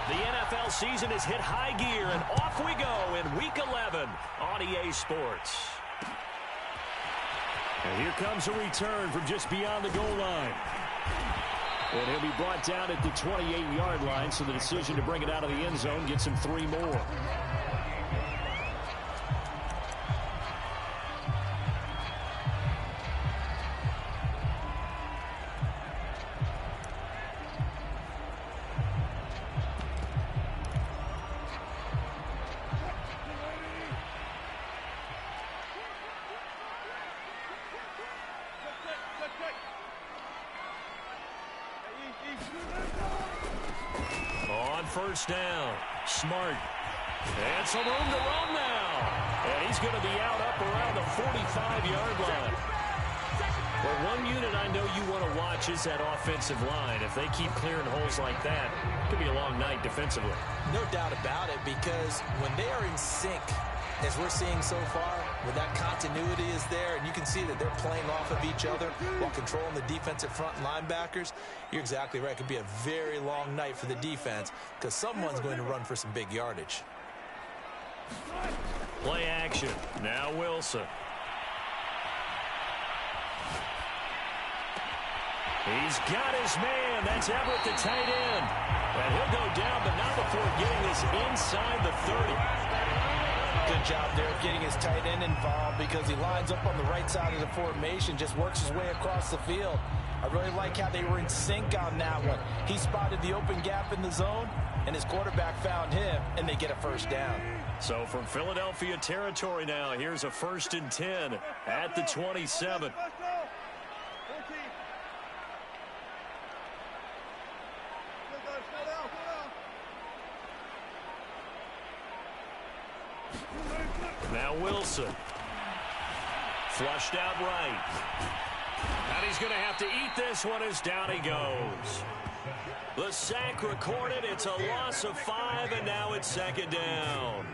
The NFL season has hit high gear, and off we go in Week 11 on EA Sports. And here comes a return from just beyond the goal line. And he'll be brought down at the 28-yard line, so the decision to bring it out of the end zone gets him 3 more. First down. Smart. And some room to run now. And he's going to be out up around the 45-yard line. Well, one unit I know you want to watch is that offensive line. If they keep clearing holes like that, it could be a long night defensively. No doubt about it, because when they are in sync, as we're seeing so far, when that continuity is there, and you can see that they're playing off of each other while controlling the defensive front linebackers, you're exactly right. It could be a very long night for the defense because someone's going to run for some big yardage. Play action. Now Wilson. He's got his man. That's Everett, the tight end. And he'll go down, but not before getting this inside the 30. Good job there of getting his tight end involved because he lines up on the right side of the formation, just works his way across the field. I really like how they were in sync on that one. He spotted the open gap in the zone, and his quarterback found him, and they get a first down. So from Philadelphia territory now, here's a 1st and 10 at the 27. Now Wilson. Flushed out right. And he's going to have to eat this one as down he goes. The sack recorded. It's a loss of 5, and now it's 2nd down.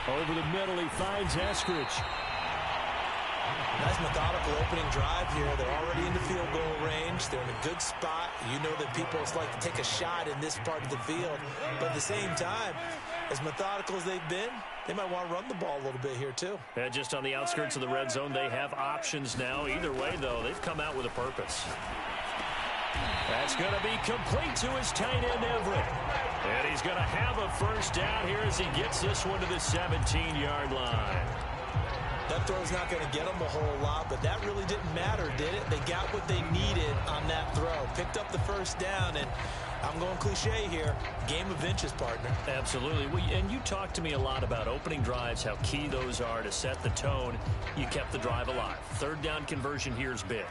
Over the middle, he finds Eskridge. Nice methodical opening drive here. They're already in the field goal range. They're in a good spot. You know that people like to take a shot in this part of the field. But at the same time, as methodical as they've been, they might want to run the ball a little bit here too. Yeah, just on the outskirts of the red zone, they have options now. Either way, though, they've come out with a purpose. That's going to be complete to his tight end, Everett. And he's going to have a first down here as he gets this one to the 17-yard line. That throw's not going to get them a whole lot, but that really didn't matter, did it? They got what they needed on that throw. Picked up the first down, and I'm going cliche here. Game of inches, partner. Absolutely. And you talked to me a lot about opening drives, how key those are to set the tone. You kept the drive alive. 3rd down conversion here is big.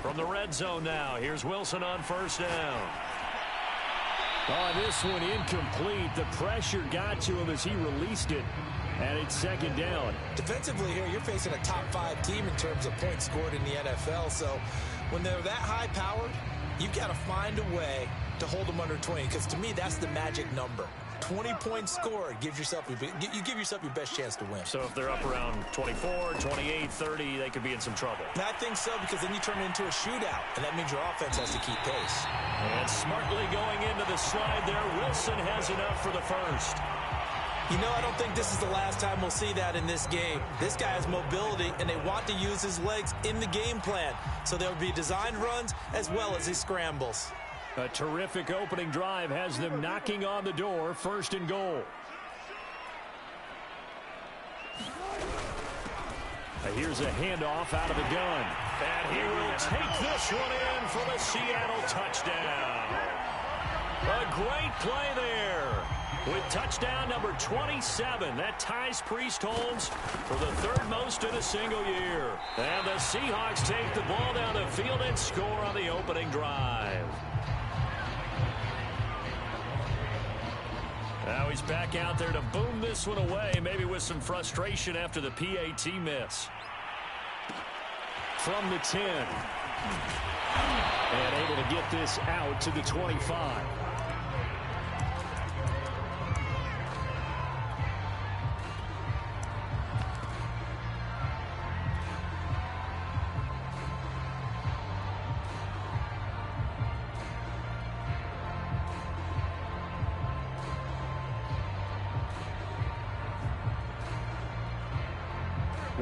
From the red zone now, here's Wilson on 1st down. Oh, this one incomplete. The pressure got to him as he released it, and it's 2nd down. Defensively here, you're facing a top 5 team in terms of points scored in the NFL, so when they're that high-powered, you've got to find a way to hold them under 20, because to me, that's the magic number. 20 points scored gives yourself you give yourself your best chance to win. So if they're up around 24, 28, 30, they could be in some trouble. I think so, because then you turn it into a shootout, and that means your offense has to keep pace. And smartly going into the slide there, Wilson has enough for the first. You know, I don't think this is the last time we'll see that in this game. This guy has mobility, and they want to use his legs in the game plan. So there will be designed runs as well as his scrambles. A terrific opening drive has them knocking on the door, 1st and goal. Here's a handoff out of the gun. And he will take this one in for the Seattle touchdown. A great play there. With touchdown number 27, that ties Priest Holmes for the third most in a single year. And the Seahawks take the ball down the field and score on the opening drive. Now he's back out there to boom this one away, maybe with some frustration after the PAT miss. From the 10. And able to get this out to the 25.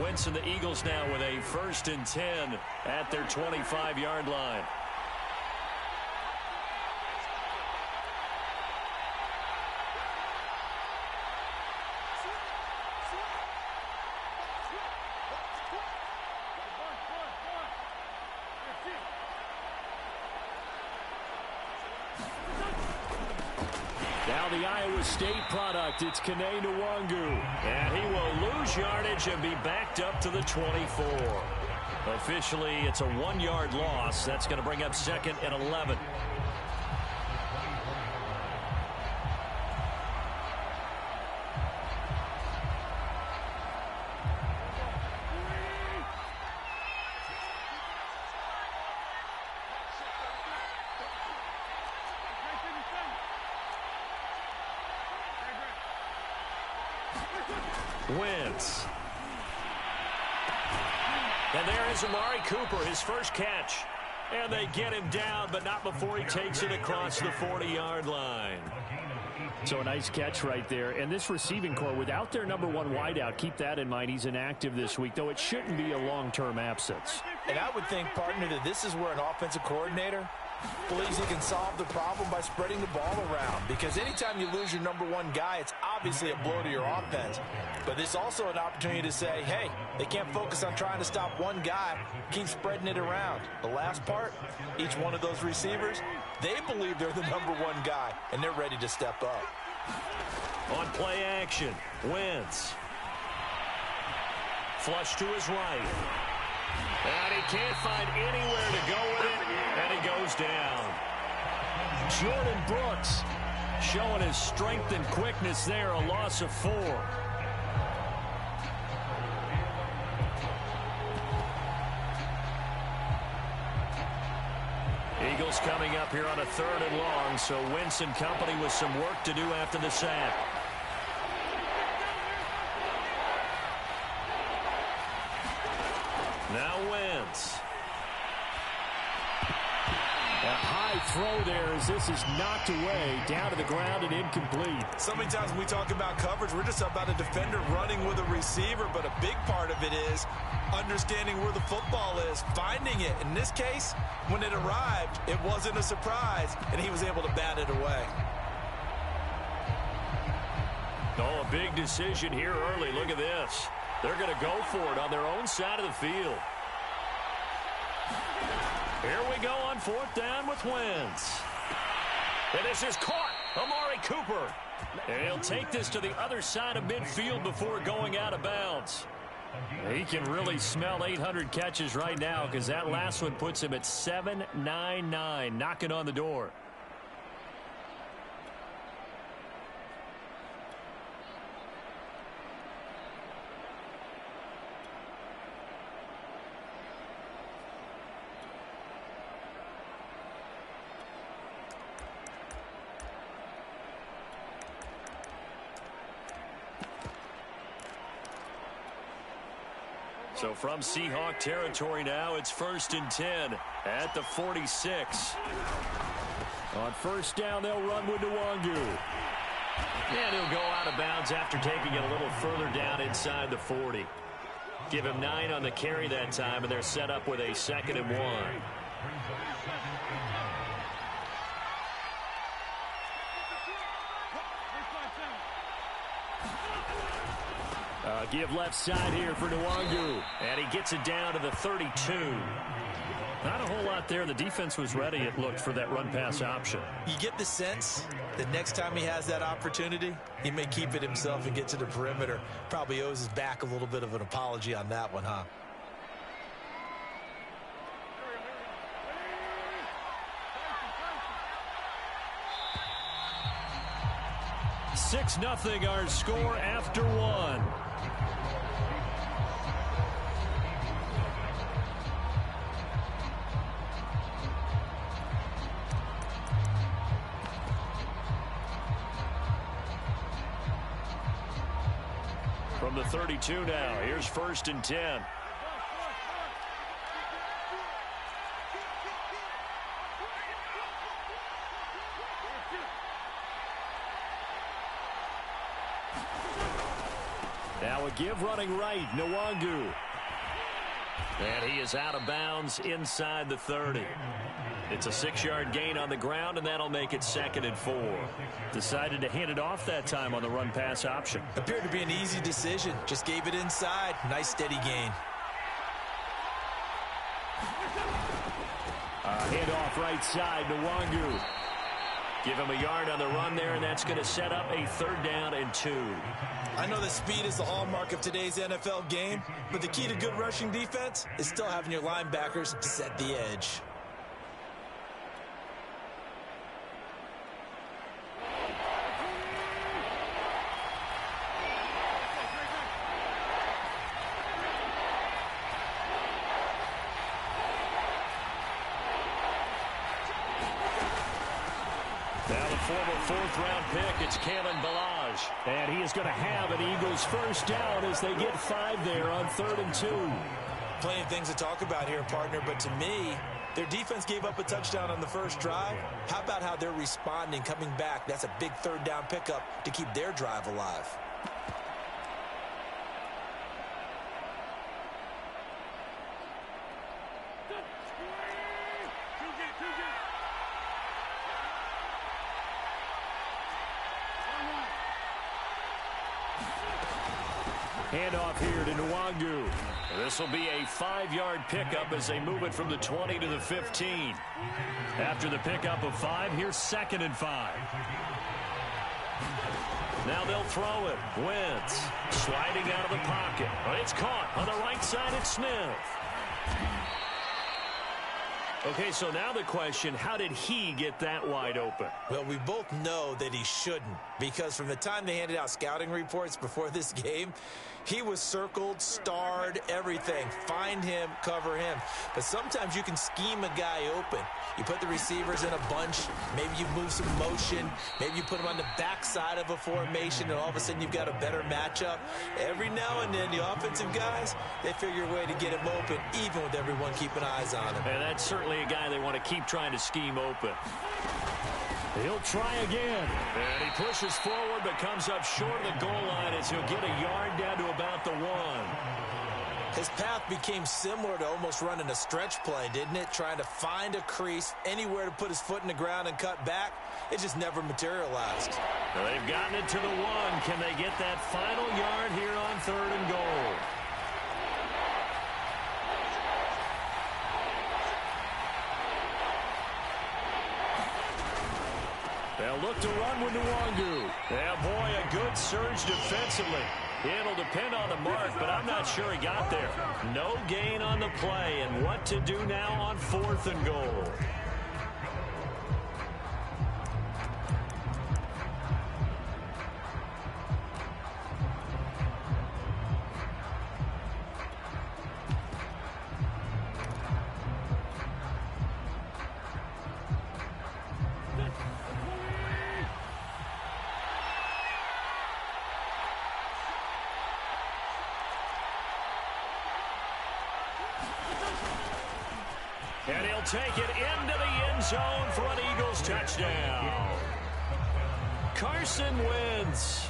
Winston, the Eagles now with a 1st and 10 at their 25-yard line. Now the Iowa State product, it's Kene Nwangu. And he will lose yardage and be backed up to the 24. Officially, it's a 1-yard loss. That's going to bring up 2nd and 11. Wentz. And there is Amari Cooper, his first catch. And they get him down, but not before he takes it across the 40-yard line. So a nice catch right there. And this receiving core, without their number 1 wideout, keep that in mind. He's inactive this week, though it shouldn't be a long-term absence. And I would think, partner, that this is where an offensive coordinator believes he can solve the problem by spreading the ball around. Because anytime you lose your number 1 guy, it's obviously a blow to your offense. But it's also an opportunity to say, hey, they can't focus on trying to stop one guy. Keep spreading it around. The last part, each one of those receivers, they believe they're the number 1 guy, and they're ready to step up. On play action, Wentz. Flush to his right. And he can't find anywhere to go with it, and he goes down. Jordan Brooks showing his strength and quickness there, a loss of 4. Eagles coming up here on a 3rd and long, so Wentz and company with some work to do after the sack. Now Wentz. A high throw there as this is knocked away, down to the ground and incomplete. So many times when we talk about coverage, we're just about a defender running with a receiver, but a big part of it is understanding where the football is, finding it. In this case, when it arrived, it wasn't a surprise, and he was able to bat it away. Oh, a big decision here early. Look at this. They're going to go for it on their own side of the field. Here we go on 4th down with Wentz. And this is caught. Amari Cooper. And he'll take this to the other side of midfield before going out of bounds. He can really smell 800 catches right now because that last one puts him at 799, knocking on the door. So from Seahawk territory now, it's 1st and 10 at the 46. On 1st down, they'll run with Nwangu. And he'll go out of bounds after taking it a little further down inside the 40. Give him 9 on the carry that time, and they're set up with a 2nd and 1. Give left side here for Nwangu. And he gets it down to the 32. Not a whole lot there. The defense was ready, it looked, for that run-pass option. You get the sense that next time he has that opportunity, he may keep it himself and get to the perimeter. Probably owes his back a little bit of an apology on that one, huh? 6-0 our score after one. From the 32 now, here's 1st and 10. Now a give running right, Nwangu. And he is out of bounds inside the 30. It's a 6-yard gain on the ground, and that'll make it 2nd and 4. Decided to hand it off that time on the run-pass option. Appeared to be an easy decision. Just gave it inside. Nice, steady gain. Handoff right side, Nwangu. Give him a yard on the run there, and that's going to set up a 3rd down and 2. I know that speed is the hallmark of today's NFL game, but the key to good rushing defense is still having your linebackers set the edge. Now the former 4th-round pick, it's Kalen Ballage. And he is going to have an Eagles 1st down as they get 5 there on 3rd and 2. Plenty of things to talk about here, partner, but to me, their defense gave up a touchdown on the first drive. How about how they're responding, coming back? That's a big 3rd down pickup to keep their drive alive. Handoff here to Nwangu. This will be a 5-yard pickup as they move it from the 20 to the 15. After the pickup of 5, here's 2nd and 5. Now they'll throw it. Wentz sliding out of the pocket. But it's caught on the right side. It's Smith. Okay, so now the question, how did he get that wide open? Well, we both know that he shouldn't, because from the time they handed out scouting reports before this game, he was circled, starred, everything. Find him, cover him. But sometimes you can scheme a guy open. You put the receivers in a bunch. Maybe you move some motion. Maybe you put them on the backside of a formation, and all of a sudden you've got a better matchup. Every now and then, the offensive guys, they figure a way to get him open, even with everyone keeping eyes on him. And that's certainly a guy they want to keep trying to scheme open. He'll try again. And he pushes forward but comes up short of the goal line as he'll get a yard down to about the 1. His path became similar to almost running a stretch play, didn't it? Trying to find a crease, anywhere to put his foot in the ground and cut back. It just never materialized. Well, they've gotten it to the 1. Can they get that final yard here on 3rd and goal? They'll look to run with Nwangu. Yeah, boy, a good surge defensively. It'll depend on the mark, but I'm not sure he got there. No gain on the play, and what to do now on 4th and goal. And he'll take it into the end zone for an Eagles touchdown. Carson Wentz.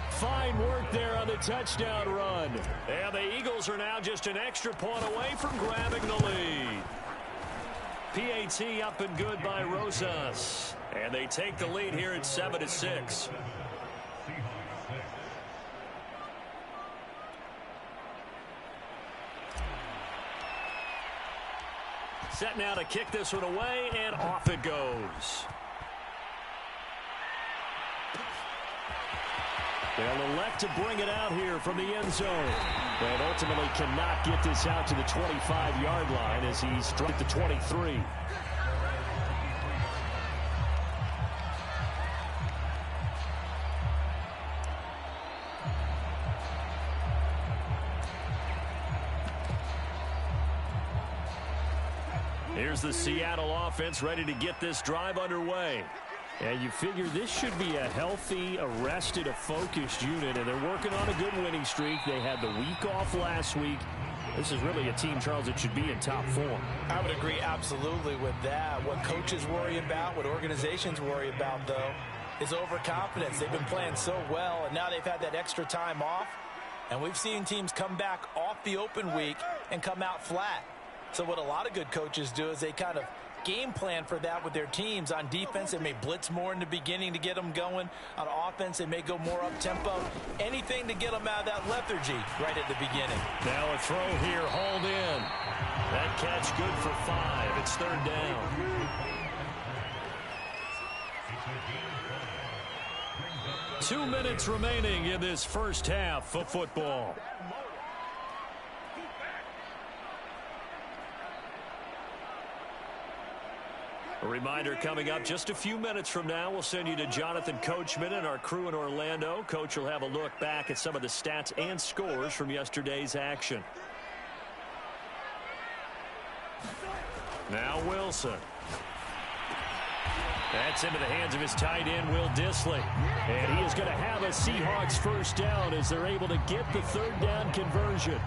Fine work there on the touchdown run. And the Eagles are now just an extra point away from grabbing the lead. PAT up and good by Rosas. And they take the lead here at 7-6. Set now to kick this one away, and off it goes. They'll elect to bring it out here from the end zone. But ultimately cannot get this out to the 25-yard line as he struck the 23. Here's the Seattle offense ready to get this drive underway. And you figure this should be a healthy, arrested, a focused unit, and they're working on a good winning streak. They had the week off last week. This is really a team, Charles, that should be in top form. I would agree absolutely with that. What coaches worry about, what organizations worry about, though, is overconfidence. They've been playing so well, and now they've had that extra time off. And we've seen teams come back off the open week and come out flat. So what a lot of good coaches do is they kind of game plan for that with their teams. On defense, they may blitz more in the beginning to get them going. On offense, they may go more up-tempo. Anything to get them out of that lethargy right at the beginning. Now a throw here, hauled in. That catch good for 5. It's third down. Two minutes remaining in this first half of football. A reminder coming up just a few minutes from now, we'll send you to Jonathan Coachman and our crew in Orlando. Coach will have a look back at some of the stats and scores from yesterday's action. Now Wilson. That's into the hands of his tight end, Will Dissly. And he is going to have a Seahawks first down as they're able to get the third down conversion.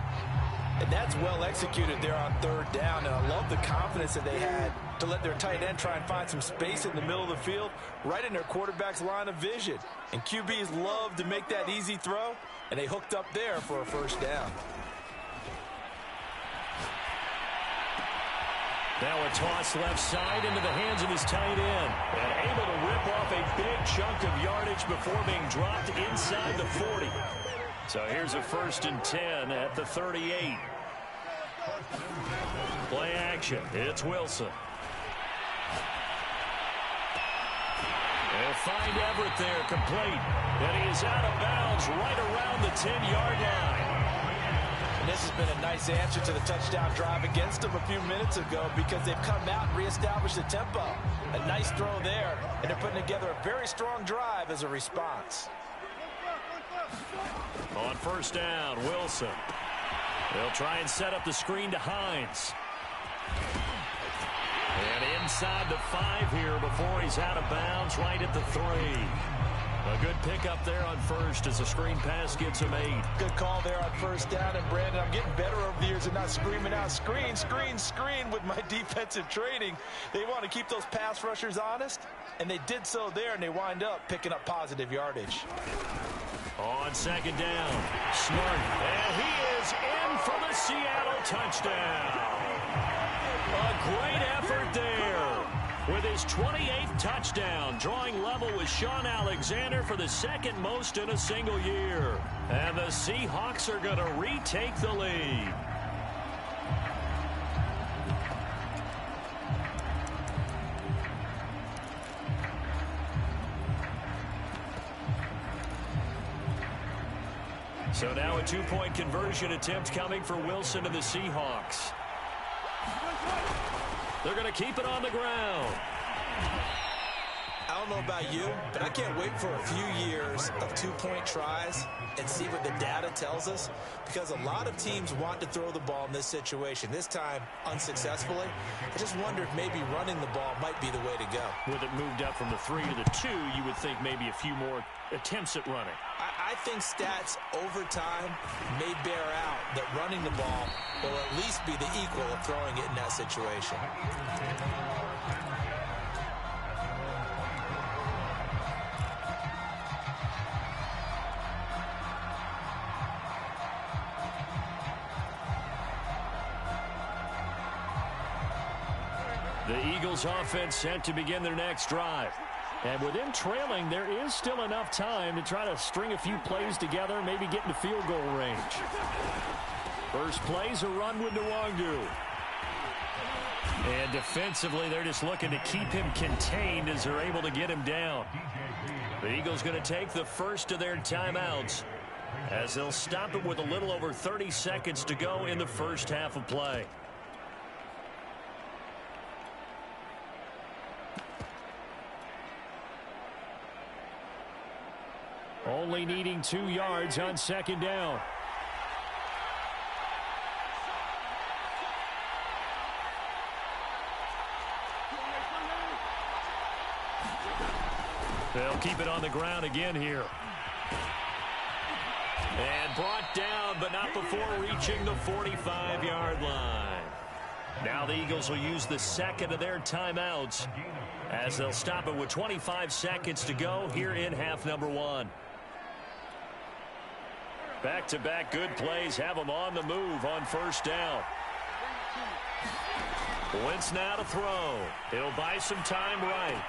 And that's well executed there on third down. And I love the confidence that they had to let their tight end try and find some space in the middle of the field, right in their quarterback's line of vision. And QBs love to make that easy throw, and they hooked up there for a first down. Now a toss left side into the hands of his tight end. And able to rip off a big chunk of yardage before being dropped inside the 40. So here's a 1st and 10 at the 38. Play action. It's Wilson. They'll find Everett there, complete. And he is out of bounds right around the 10-yard line. And this has been a nice answer to the touchdown drive against them a few minutes ago because they've come out and reestablished the tempo. A nice throw there, and they're putting together a very strong drive as a response. On first down, Wilson. They'll try and set up the screen to Hines. And inside the 5 here before he's out of bounds, right at the 3. A good pickup there on first as the screen pass gets him 8. Good call there on first down. And, Brandon, I'm getting better over the years and not screaming out, screen, screen, screen with my defensive training. They want to keep those pass rushers honest, and they did so there, and they wind up picking up positive yardage. On second down, Smart, and he is in for the Seattle touchdown. A great effort there with his 28th touchdown, drawing level with Sean Alexander for the second most in a single year. And the Seahawks are going to retake the lead. So now a 2-point conversion attempt coming for Wilson and the Seahawks. They're going to keep it on the ground. I don't know about you, but I can't wait for a few years of 2-point tries and see what the data tells us, because a lot of teams want to throw the ball in this situation. This time, unsuccessfully. I just wonder if maybe running the ball might be the way to go. With it moved up from the 3 to the 2, you would think maybe a few more attempts at running. I think stats over time may bear out that running the ball will at least be the equal of throwing it in that situation. The Eagles offense set to begin their next drive. And with them trailing, there is still enough time to try to string a few plays together, maybe get into field goal range. First play's a run with Nwangu. And defensively, they're just looking to keep him contained as they're able to get him down. The Eagles going to take the first of their timeouts as they'll stop it with a little over 30 seconds to go in the first half of play. Only needing 2 yards on second down. They'll keep it on the ground again here. And brought down, but not before reaching the 45-yard line. Now the Eagles will use the second of their timeouts as they'll stop it with 25 seconds to go here in half number 1. Back-to-back good plays have them on the move on first down. Wentz now to throw. He'll buy some time right.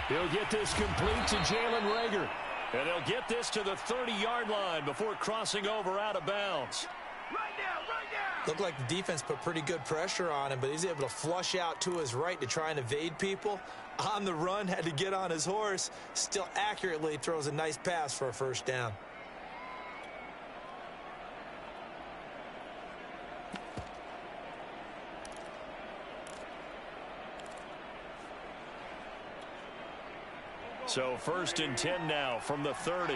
He'll get this complete to Jalen Reagor. And they'll get this to the 30-yard line before crossing over out of bounds. Looked like the defense put pretty good pressure on him, but he's able to flush out to his right to try and evade people. On the run, had to get on his horse. Still accurately throws a nice pass for a first down. So first and 10 now from the 30.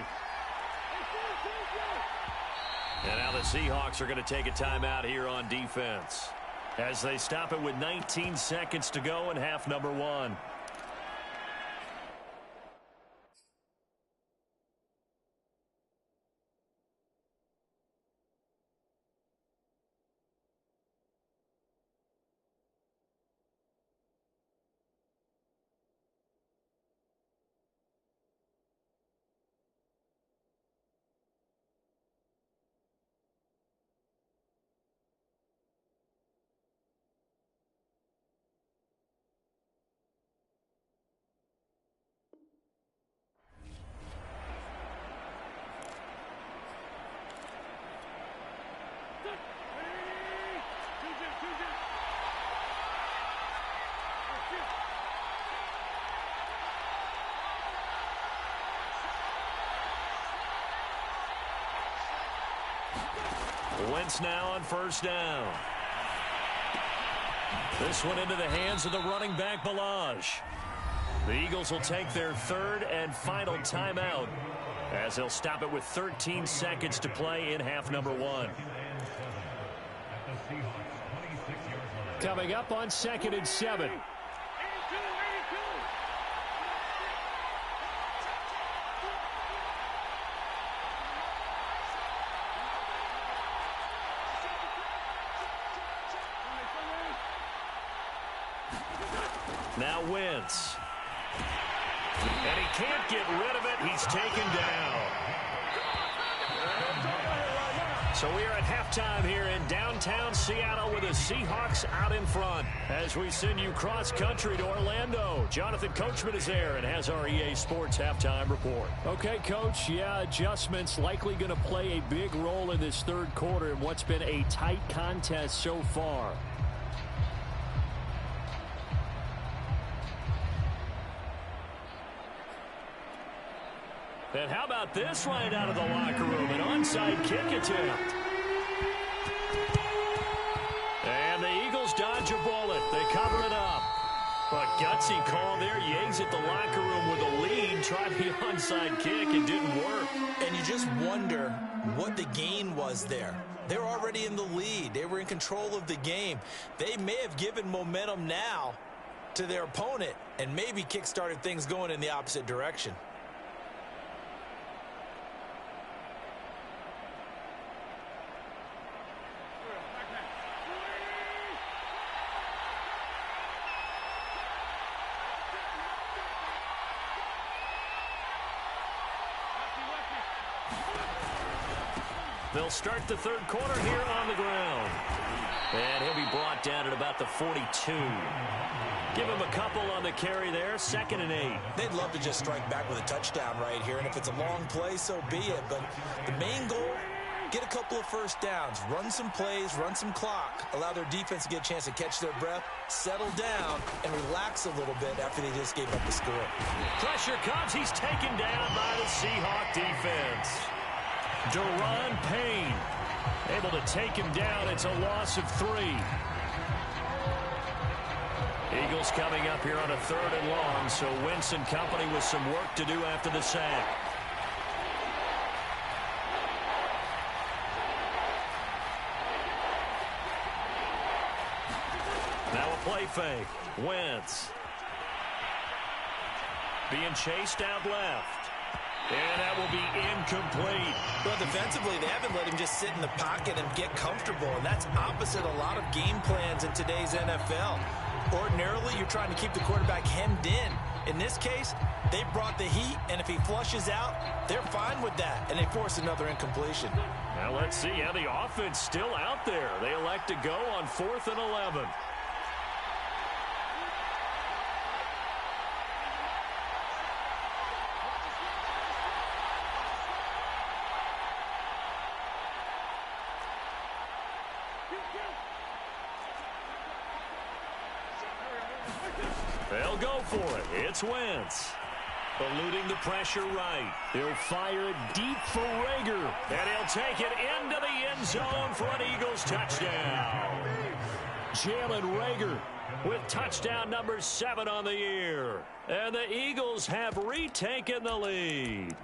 And now the Seahawks are going to take a timeout here on defense as they stop it with 19 seconds to go in half number 1. Wentz now on first down. This one into the hands of the running back, Balaj. The Eagles will take their third and final timeout as they'll stop it with 13 seconds to play in half number 1. Coming up on 2nd and 7. Now Wentz. And he can't get rid of it. He's taken down. So we are at halftime here in downtown Seattle with the Seahawks out in front. As we send you cross-country to Orlando, Jonathan Coachman is there and has our EA Sports halftime report. Okay, Coach, yeah, adjustments likely going to play a big role in this third quarter in what's been a tight contest so far. And how about this right out of the locker room? An onside kick attempt. And the Eagles dodge a bullet. They cover it up. A gutsy call there. Yates at the locker room with a lead. Tried the onside kick. It didn't work. And you just wonder what the gain was there. They're already in the lead. They were in control of the game. They may have given momentum now to their opponent and maybe kick-started things going in the opposite direction. They'll start the third quarter here on the ground. And he'll be brought down at about the 42. Give him a couple on the carry there, 2nd and 8. They'd love to just strike back with a touchdown right here, and if it's a long play, so be it. But the main goal get a couple of first downs, run some plays, run some clock, allow their defense to get a chance to catch their breath, settle down, and relax a little bit after they just gave up the score. Pressure comes. He's taken down by the Seahawk defense. Dupree Payne able to take him down. It's a loss of 3. Eagles coming up here on a 3rd and long, so Wentz and company with some work to do after the sack. Now a play fake. Wentz being chased out left. And that will be incomplete. Well, defensively, they haven't let him just sit in the pocket and get comfortable, and that's opposite a lot of game plans in today's NFL. Ordinarily, you're trying to keep the quarterback hemmed in. In this case, they brought the heat, and if he flushes out, they're fine with that, and they force another incompletion. Now let's see how the offense still out there. They elect to go on 4th and 11. They'll go for it. It's Wentz. Eluding the pressure right. He'll fire it deep for Rager. And he'll take it into the end zone for an Eagles touchdown. Jalen Rager with touchdown number 7 on the year. And the Eagles have retaken the lead.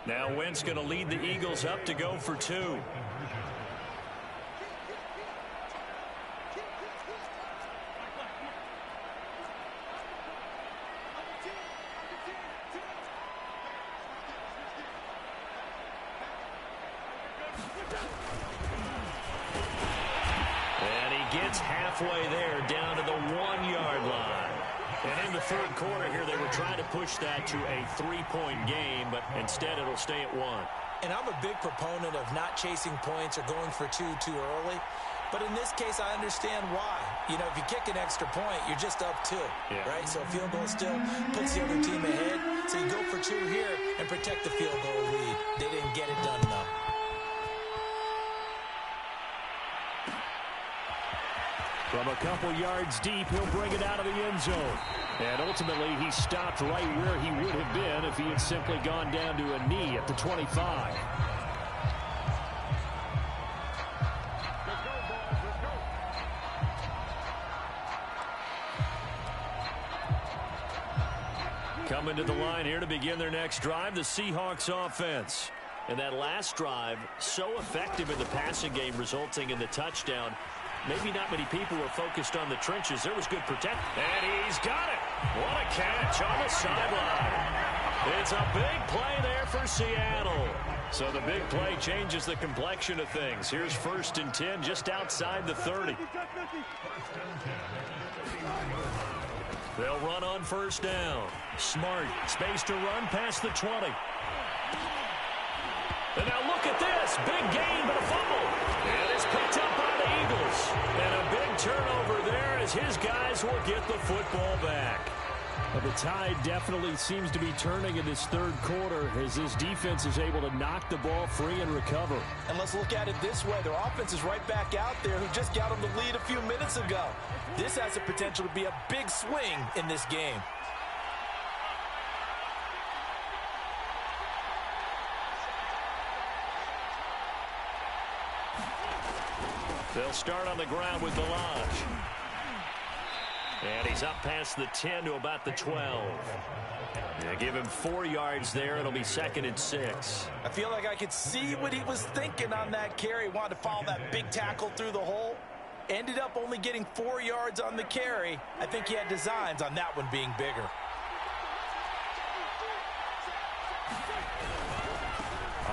Now Wentz going to lead the Eagles up to go for 2. And he gets halfway there down to the 1-yard line. And in the 3rd quarter here, they were trying to push that to a 3-point game, but instead it'll stay at 1. And I'm a big proponent of not chasing points or going for 2 too early. But in this case, I understand why. You know, if you kick an extra point, you're just up 2, right? So a field goal still puts the other team ahead. So you go for 2 here and protect the field goal lead. They didn't get it done, though. From a couple yards deep, he'll bring it out of the end zone. And ultimately, he stopped right where he would have been if he had simply gone down to a knee at the 25. Coming to the line here to begin their next drive, the Seahawks offense. And that last drive, so effective in the passing game, resulting in the touchdown. Maybe not many people were focused on the trenches. There was good protection. And he's got it. What a catch on the sideline. It's a big play there for Seattle. So the big play changes the complexion of things. Here's 1st and 10 just outside the 30. They'll run on 1st down. Smart. Space to run past the 20. And now look at this. Big gain, but a fumble. And it's picked up by the Eagles. And a big turnover there as his guys will get the football back. Well, the tide definitely seems to be turning in this 3rd quarter as this defense is able to knock the ball free and recover. And let's look at it this way. Their offense is right back out there who just got them the lead a few minutes ago. This has the potential to be a big swing in this game. They'll start on the ground with Delage. And he's up past the 10 to about the 12. They give him 4 yards there. It'll be 2nd and 6. I feel like I could see what he was thinking on that carry. Wanted to follow that big tackle through the hole. Ended up only getting 4 yards on the carry. I think he had designs on that one being bigger.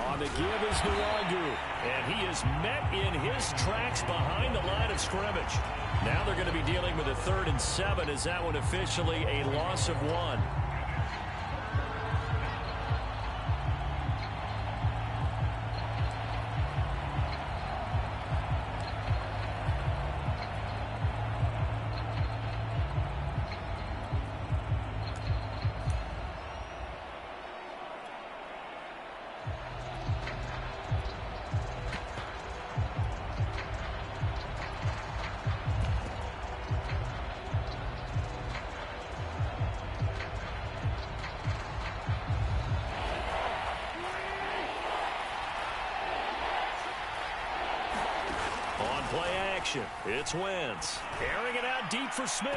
On the give is Nwangu. And he is met in his tracks behind the line of scrimmage. Now they're going to be dealing with a 3rd and 7. Is that one officially a loss of 1? action. It's Wentz. Airing it out deep for Smith.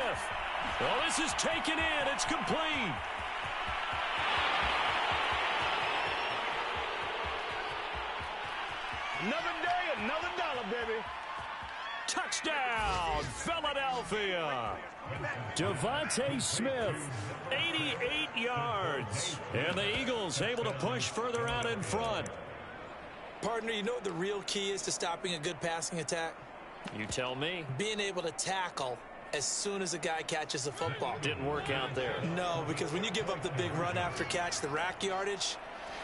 Oh, this is taken in. It's complete. Another day, another dollar, baby. Touchdown, Philadelphia. Devontae Smith, 88 yards. And the Eagles able to push further out in front. Partner, you know what the real key is to stopping a good passing attack? You tell me. Being able to tackle as soon as a guy catches the football. Didn't work out there. No, because when you give up the big run after catch, the rack yardage,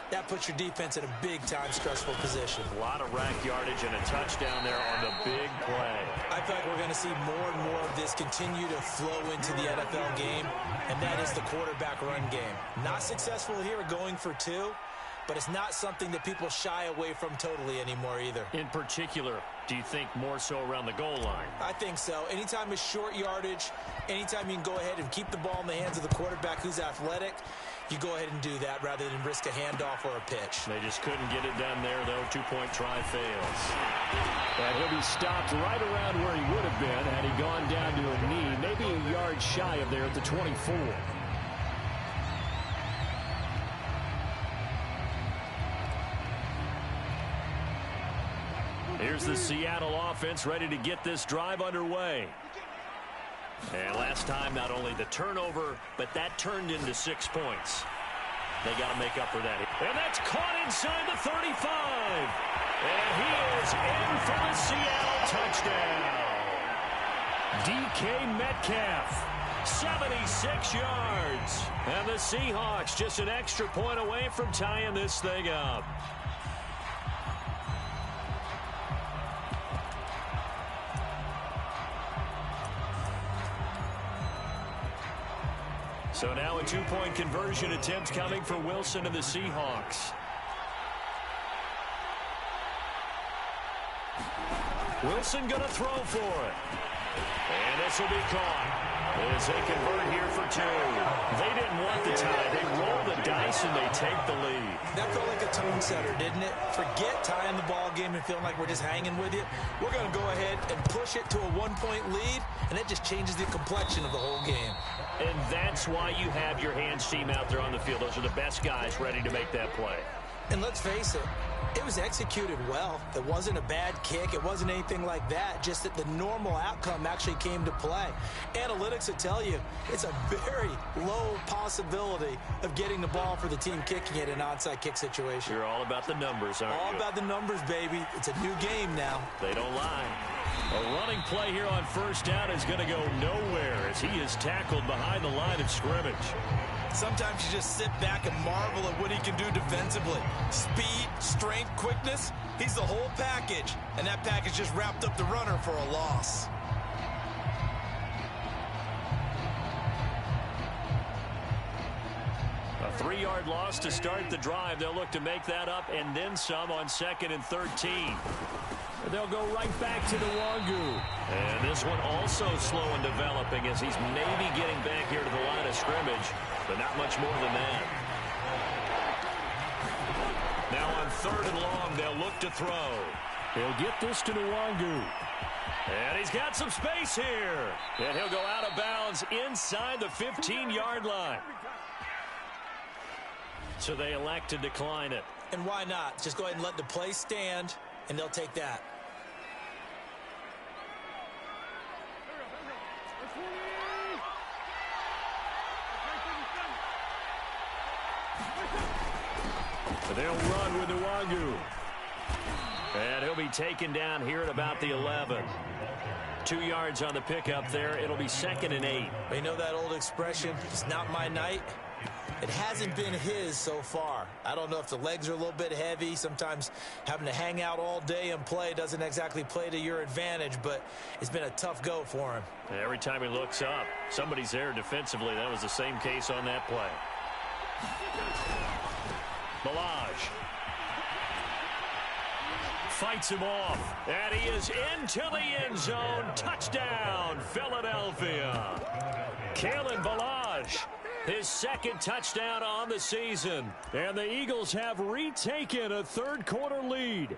that puts your defense in a big-time stressful position. A lot of rack yardage and a touchdown there on the big play. I feel like we're going to see more and more of this continue to flow into the NFL game, and that is the quarterback run game. Not successful here going for two, but it's not something that people shy away from totally anymore either. In particular, do you think more so around the goal line? I think so. Anytime it's short yardage, anytime you can go ahead and keep the ball in the hands of the quarterback who's athletic, you go ahead and do that rather than risk a handoff or a pitch. They just couldn't get it done there, though. Two-point try fails. And he'll be stopped right around where he would have been had he gone down to a knee, maybe a yard shy of there at the 24. Here's the Seattle offense ready to get this drive underway. And last time, not only the turnover, but that turned into 6 points. They got to make up for that. And that's caught inside the 35. And he is in for the Seattle touchdown. DK Metcalf, 76 yards. And the Seahawks just an extra point away from tying this thing up. So now a two-point conversion attempt coming for Wilson and the Seahawks. Wilson going to throw for it. And this will be caught as they convert here for two. They didn't want the tie. They roll the dice and they take the lead. That felt like a tone setter, didn't it? Forget tying the ball game and feeling like we're just hanging with you. We're going to go ahead and push it to a one-point lead, and it just changes the complexion of the whole game. And that's why you have your hands team out there on the field. Those are the best guys ready to make that play. And let's face it, it was executed well. It wasn't a bad kick. It wasn't anything like that. Just that the normal outcome actually came to play. Analytics will tell you it's a very low possibility of getting the ball for the team kicking it in an onside kick situation. You're all about the numbers, aren't you? All about the numbers, baby. It's a new game now. They don't lie. A running play here on first down is going to go nowhere as he is tackled behind the line of scrimmage. Sometimes you just sit back and marvel at what he can do defensively. Speed, strength, quickness, he's the whole package. And that package just wrapped up the runner for a loss. A 3-yard loss to start the drive. They'll look to make that up and then some on 2nd and 13. They'll go right back to the Wangu. And this one also slow in developing as he's maybe getting back here to the line of scrimmage, but not much more than that. Now on 3rd and long, they'll look to throw. He'll get this to the Wangu. And he's got some space here. And he'll go out of bounds inside the 15-yard line. So they elect to decline it. And why not? Just go ahead and let the play stand, and they'll take that. They'll run with Nwangwu. And he'll be taken down here at about the 11. 2 yards on the pickup there. It'll be 2nd and 8. You know that old expression, it's not my night? It hasn't been his so far. I don't know if the legs are a little bit heavy. Sometimes having to hang out all day and play doesn't exactly play to your advantage, but it's been a tough go for him. And every time he looks up, somebody's there defensively. That was the same case on that play. Balaj fights him off, and he is into the end zone. Touchdown, Philadelphia. Kalen Balaj, his 2nd touchdown on the season. And the Eagles have retaken a 3rd quarter lead.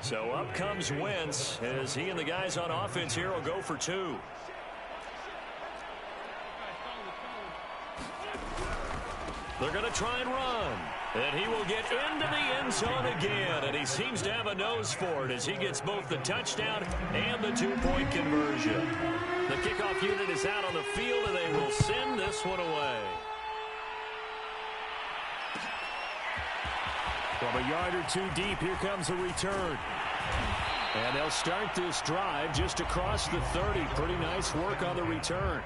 So up comes Wentz as he and the guys on offense here will go for 2. They're going to try and run. And he will get into the end zone again. And he seems to have a nose for it as he gets both the touchdown and the 2-point conversion. The kickoff unit is out on the field, and they will send this one away. From a yard or 2 deep, here comes a return. And they'll start this drive just across the 30. Pretty nice work on the return.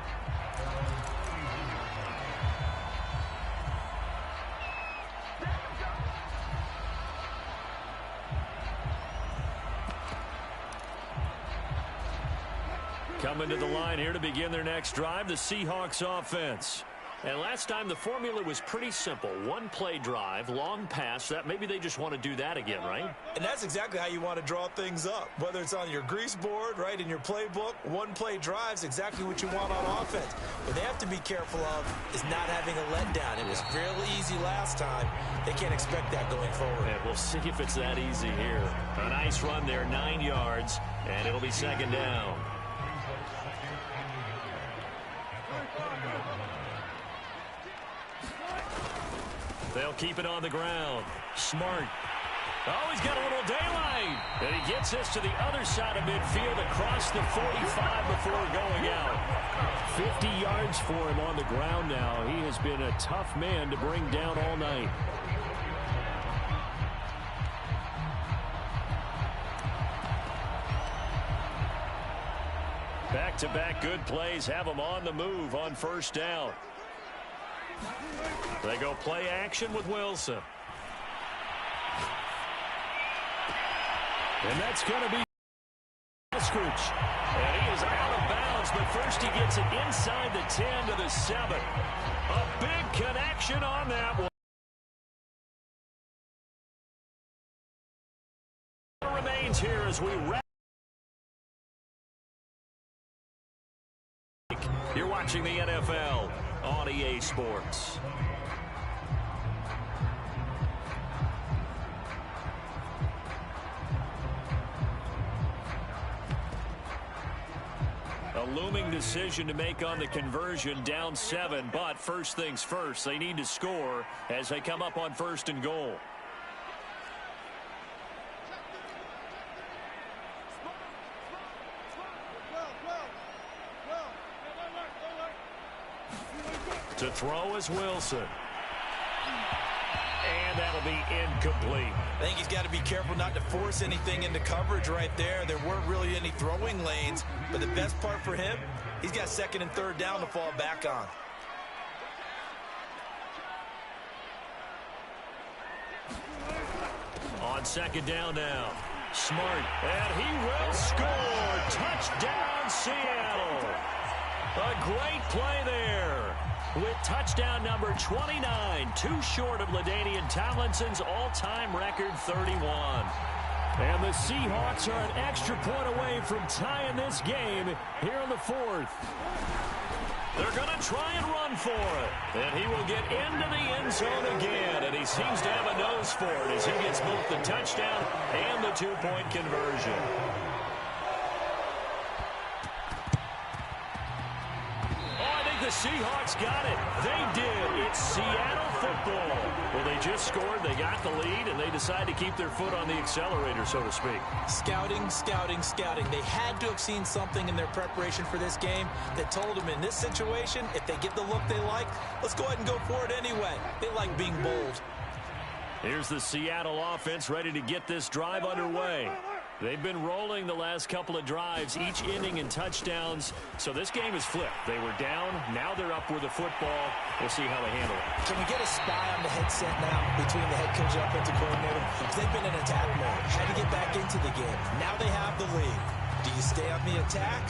Coming to the line here to begin their next drive, the Seahawks offense. And last time the formula was pretty simple. 1-play drive, long pass. That maybe they just want to do that again, right? And that's exactly how you want to draw things up. Whether it's on your grease board, right, in your playbook, 1-play drives exactly what you want on offense. What they have to be careful of is not having a letdown. It was fairly easy last time. They can't expect that going forward. And we'll see if it's that easy here. A nice run there, 9 yards, and it'll be second down. They'll keep it on the ground. Smart. Oh, he's got a little daylight. And he gets this to the other side of midfield across the 45 before going out. 50 yards for him on the ground now. He has been a tough man to bring down all night. Back-to-back good plays have them on the move on first down. They go play action with Wilson. And that's going to be Scrooge. And he is out of bounds, but first he gets it inside the 10 to the 7. A big connection on that one. Remains here as we wrap. You're watching the NFL on EA Sports. A looming decision to make on the conversion, down 7, but first things first, they need to score as they come up on 1st and goal. To throw is Wilson. And that'll be incomplete. I think he's got to be careful not to force anything into coverage right there. There weren't really any throwing lanes, but the best part for him, he's got 2nd and 3rd down to fall back on. On 2nd down now. Smart. And he will score. Touchdown, Seattle. A great play there. With touchdown number 29, too short of LaDainian Tomlinson's all-time record 31. And the Seahawks are an extra point away from tying this game here in the 4th. They're going to try and run for it. And he will get into the end zone again. And he seems to have a nose for it as he gets both the touchdown and the 2-point conversion. The Seahawks got it. They did. It's Seattle football. Well, they just scored. They got the lead, and they decide to keep their foot on the accelerator, so to speak. Scouting, scouting, scouting. They had to have seen something in their preparation for this game that told them in this situation, if they get the look they like, let's go ahead and go for it anyway. They like being bold. Here's the Seattle offense ready to get this drive underway. They've been rolling the last couple of drives, each ending in touchdowns. So this game is flipped. They were down. Now they're up with the football. We'll see how they handle it. Can we get a spy on the headset now between the head coach and offensive coordinator? Because they've been in attack mode. Had to get back into the game. Now they have the lead. Do you stay on the attack,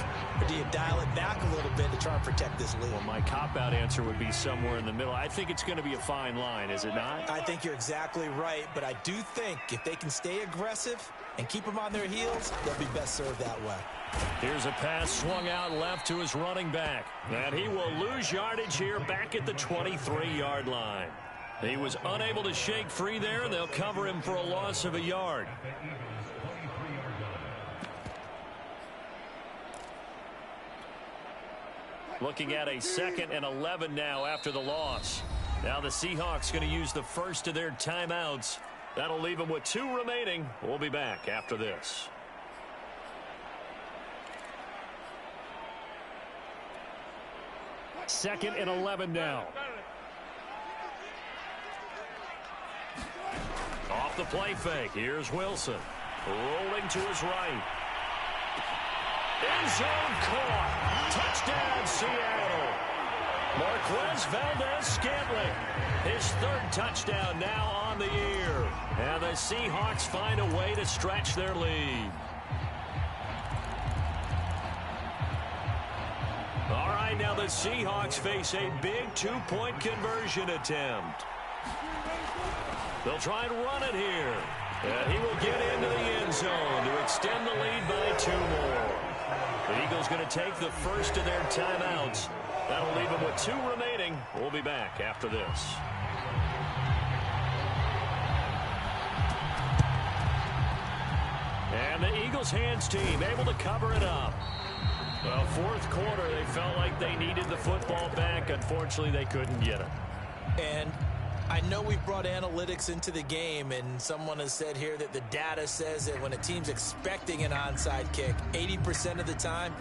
or do you dial it back a little bit to try and protect this lead? Well, my cop-out answer would be somewhere in the middle. I think it's going to be a fine line, is it not? I think you're exactly right, but I do think if they can stay aggressive and keep them on their heels, they'll be best served that way. Here's a pass swung out left to his running back. And he will lose yardage here back at the 23-yard line. He was unable to shake free there, and they'll cover him for a loss of a yard. Looking at a 2nd and 11 now after the loss. Now the Seahawks going to use the first of their timeouts. That'll leave them with 2 remaining. We'll be back after this. Second and 11 now. Off the play fake. Here's Wilson. Rolling to his right. End zone caught. Touchdown, Seattle. Marquez Valdez-Scantling. His 3rd touchdown now on the year. And the Seahawks find a way to stretch their lead. All right, now the Seahawks face a big 2-point conversion attempt. They'll try and run it here. And he will get into the end zone to extend the lead by 2 more. The Eagles going to take the first of their timeouts. That'll leave them with 2 remaining. We'll be back after this. And the Eagles hands team able to cover it up. Well, 4th quarter, they felt like they needed the football back. Unfortunately, they couldn't get it. And I know we've brought analytics into the game, and someone has said here that the data says that when a team's expecting an onside kick, 80% of the time,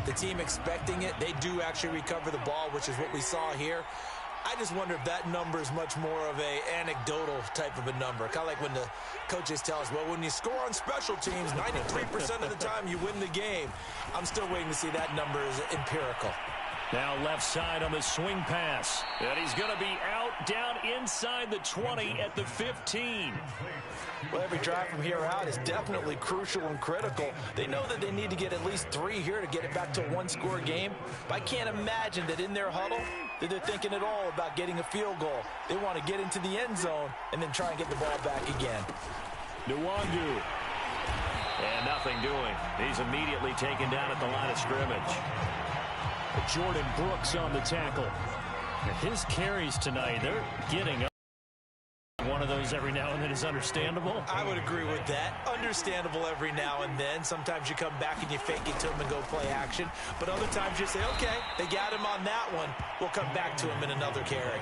the team expecting it, they do actually recover the ball, which is what we saw here. I just wonder if that number is much more of a anecdotal type of a number. Kind of like when the coaches tell us, well, when you score on special teams, 93% of the time you win the game. I'm still waiting to see that number is empirical. Now left side on the swing pass. And he's going to be out down inside the 20 at the 15. Well, every drive from here out is definitely crucial and critical. They know that they need to get at least 3 here to get it back to a 1-score game. But I can't imagine that in their huddle that they're thinking at all about getting a field goal. They want to get into the end zone and then try and get the ball back again. Nwangu. And nothing doing. He's immediately taken down at the line of scrimmage. Jordan Brooks on the tackle. His carries tonight, they're getting up. One of those every now and then is understandable. I would agree with that. Understandable every now and then. Sometimes you come back and you fake it to him and go play action. But other times you say, okay, they got him on that one. We'll come back to him in another carry.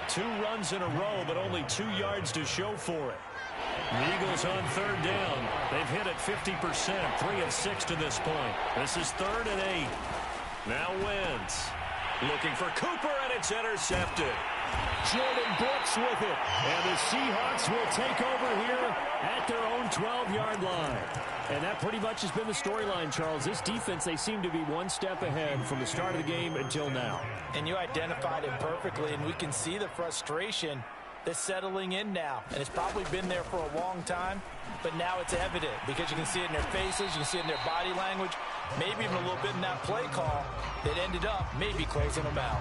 2 runs in a row, but only 2 yards to show for it. The Eagles on 3rd down. They've hit it 50%, 3 of 6 to this point. This is 3rd and 8. Now Wentz looking for Cooper, and it's intercepted. Jordan Brooks with it. And the Seahawks will take over here at their own 12-yard line. And that pretty much has been the storyline, Charles. This defense, they seem to be 1 step ahead from the start of the game until now. And you identified it perfectly, and we can see the frustration that's settling in now. And it's probably been there for a long time, but now it's evident because you can see it in their faces, you can see it in their body language, maybe even a little bit in that play call that ended up maybe closing them out.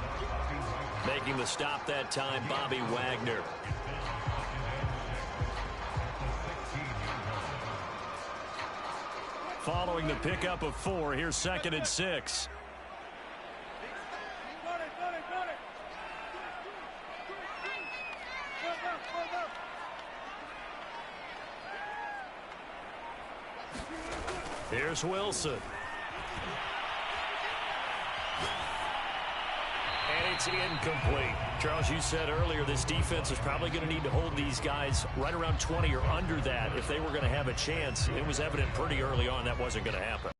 Making the stop that time, Bobby Wagner. Following the pickup of 4, here's 2nd and 6. Here's Wilson. And it's incomplete. Charles, you said earlier this defense is probably going to need to hold these guys right around 20 or under that if they were going to have a chance. It was evident pretty early on that wasn't going to happen.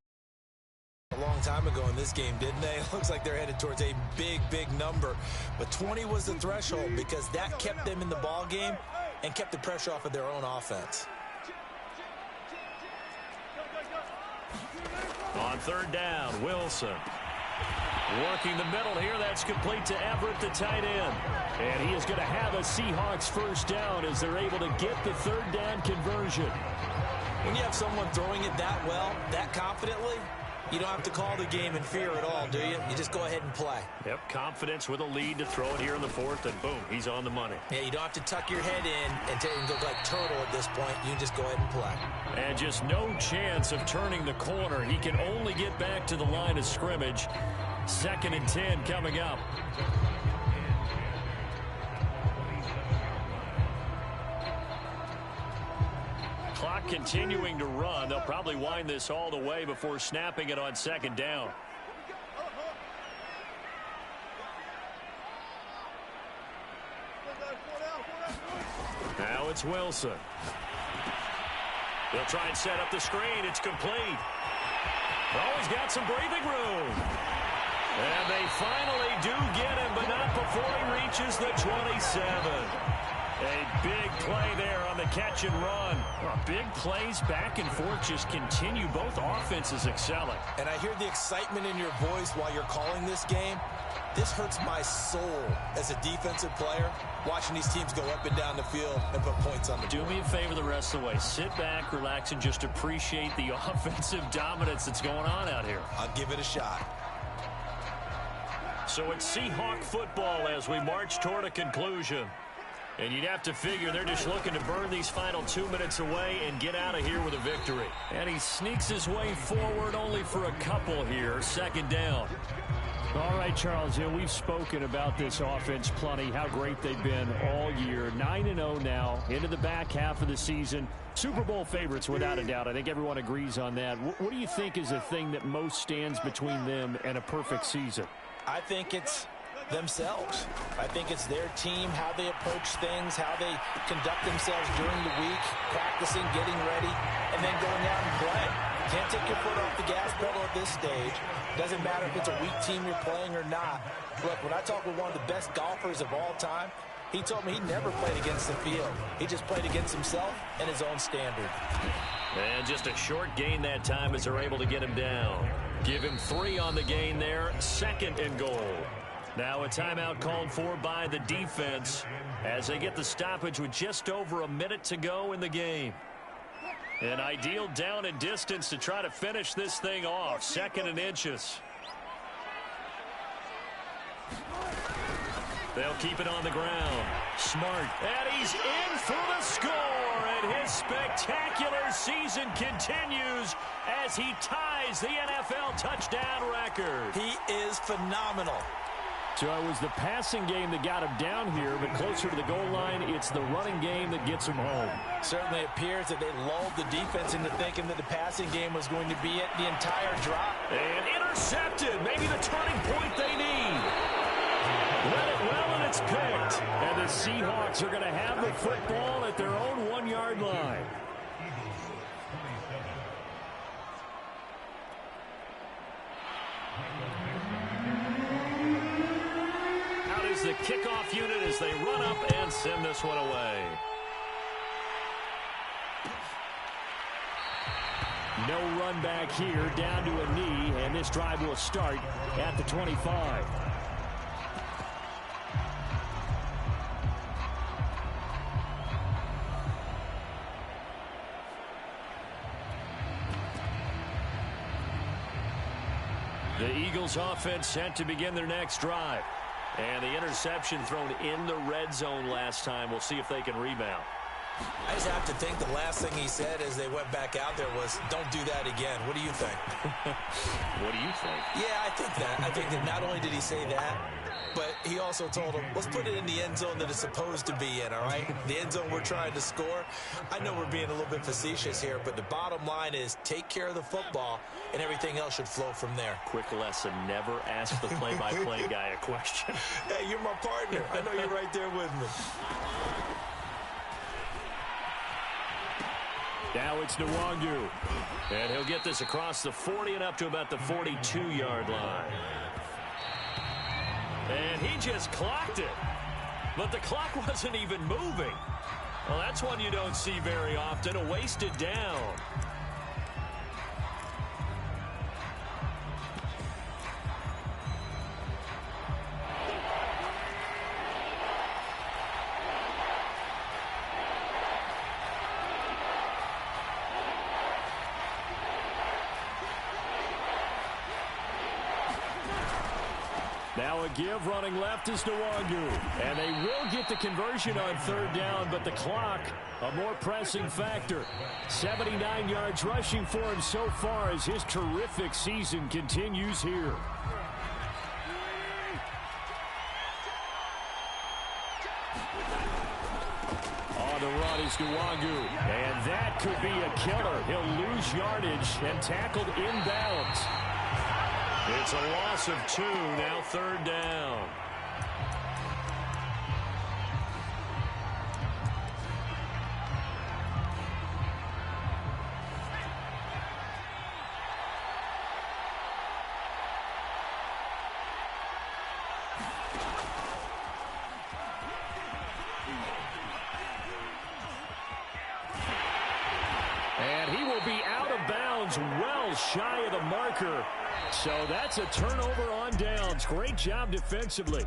A long time ago in this game, didn't they? It looks like they're headed towards a big, big number. But 20 was the threshold because that kept them in the ball game and kept the pressure off of their own offense. On 3rd down, Wilson. Working the middle here. That's complete to Everett, the tight end. And he is going to have a Seahawks 1st down as they're able to get the 3rd down conversion. When you have someone throwing it that well, that confidently, you don't have to call the game in fear at all, do you? You just go ahead and play. Yep, confidence with a lead to throw it here in the 4th, and boom, he's on the money. Yeah, you don't have to tuck your head in and look like turtle at this point. You just go ahead and play. And just no chance of turning the corner. He can only get back to the line of scrimmage. 2nd and 10 coming up. Clock continuing to run. They'll probably wind this all the way before snapping it on 2nd down. Now it's Wilson. They'll try and set up the screen. It's complete. Oh, he's got some breathing room. And they finally do get him, but not before he reaches the 27. A big play there on the catch and run. Well, big plays back and forth just continue. Both offenses excelling. And I hear the excitement in your voice while you're calling this game. This hurts my soul as a defensive player, watching these teams go up and down the field and put points on the board. Do me a favor the rest of the way. Sit back, relax, and just appreciate the offensive dominance that's going on out here. I'll give it a shot. So it's Seahawk football as we march toward a conclusion. And you'd have to figure they're just looking to burn these final 2 minutes away and get out of here with a victory. And he sneaks his way forward only for a couple here. Second down. All right, Charles, we've spoken about this offense plenty, how great they've been all year. 9-0 now, into the back half of the season. Super Bowl favorites, without a doubt. I think everyone agrees on that. What do you think is the thing that most stands between them and a perfect season? I think it's themselves. I think it's their team, how they approach things, how they conduct themselves during the week, practicing, getting ready, and then going out and playing. Can't take your foot off the gas pedal at this stage. Doesn't matter if it's a weak team you're playing or not. Look, when I talk with one of the best golfers of all time, he told me he never played against the field. He just played against himself and his own standard. And just a short gain that time as they're able to get him down. Give him 3 on the gain there. Second and goal. Now a timeout called for by the defense as they get the stoppage with just over a minute to go in the game. An ideal down and distance to try to finish this thing off. 2nd and inches. They'll keep it on the ground. Smart. And he's in for the score. And his spectacular season continues as he ties the NFL touchdown record. He is phenomenal. So it was the passing game that got him down here, but closer to the goal line, it's the running game that gets him home. Certainly appears that they lulled the defense into thinking that the passing game was going to be it the entire drive. And intercepted. Maybe the turning point they need. Read it well, and it's picked. And the Seahawks are going to have the football at their own 1-yard line. Out is the kickoff unit as they run up and send this one away. No run back here, down to a knee, and this drive will start at the 25. The Eagles offense set to begin their next drive. And the interception thrown in the red zone last time. We'll see if they can rebound. I just have to think the last thing he said as they went back out there was, don't do that again. What do you think? What do you think? Yeah, I think that. I think that not only did he say that, but he also told him, let's put it in the end zone that it's supposed to be in, all right? The end zone we're trying to score. I know we're being a little bit facetious here, but the bottom line is take care of the football, and everything else should flow from there. Quick lesson, never ask the play-by-play guy a question. Hey, you're my partner. I know you're right there with me. Now it's Nwangu. And he'll get this across the 40 and up to about the 42-yard line. And he just clocked it. But the clock wasn't even moving. Well, that's one you don't see very often, a wasted down. Now a give running left is Nwangu. And they will get the conversion on 3rd down, but the clock a more pressing factor. 79 yards rushing for him so far as his terrific season continues here. On the run is Nwangu. And that could be a killer. He'll lose yardage and tackled inbounds. It's a loss of 2, now 3rd down. goes well shy of the marker. So that's a turnover on downs. Great job defensively.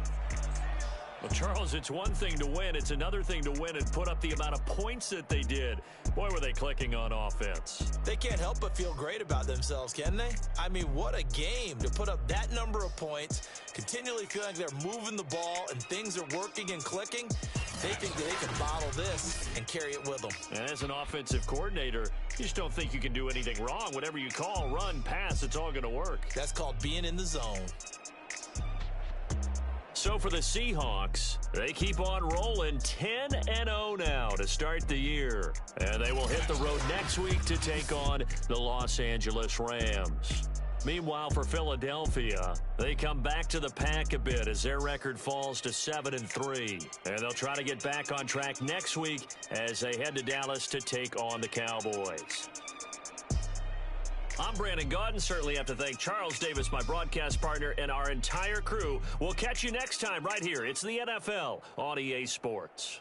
Well, Charles, it's one thing to win. It's another thing to win and put up the amount of points that they did. Boy, were they clicking on offense. They can't help but feel great about themselves, can they? I mean, what a game to put up that number of points, continually feeling like they're moving the ball and things are working and clicking. They think that they can bottle this and carry it with them. And as an offensive coordinator, you just don't think you can do anything wrong. Whatever you call, run, pass, it's all going to work. That's called being in the zone. So for the Seahawks, they keep on rolling 10-0 now to start the year. And they will hit the road next week to take on the Los Angeles Rams. Meanwhile, for Philadelphia, they come back to the pack a bit as their record falls to 7-3. And they'll try to get back on track next week as they head to Dallas to take on the Cowboys. I'm Brandon Gaudin. Certainly have to thank Charles Davis, my broadcast partner, and our entire crew. We'll catch you next time right here. It's the NFL on EA Sports.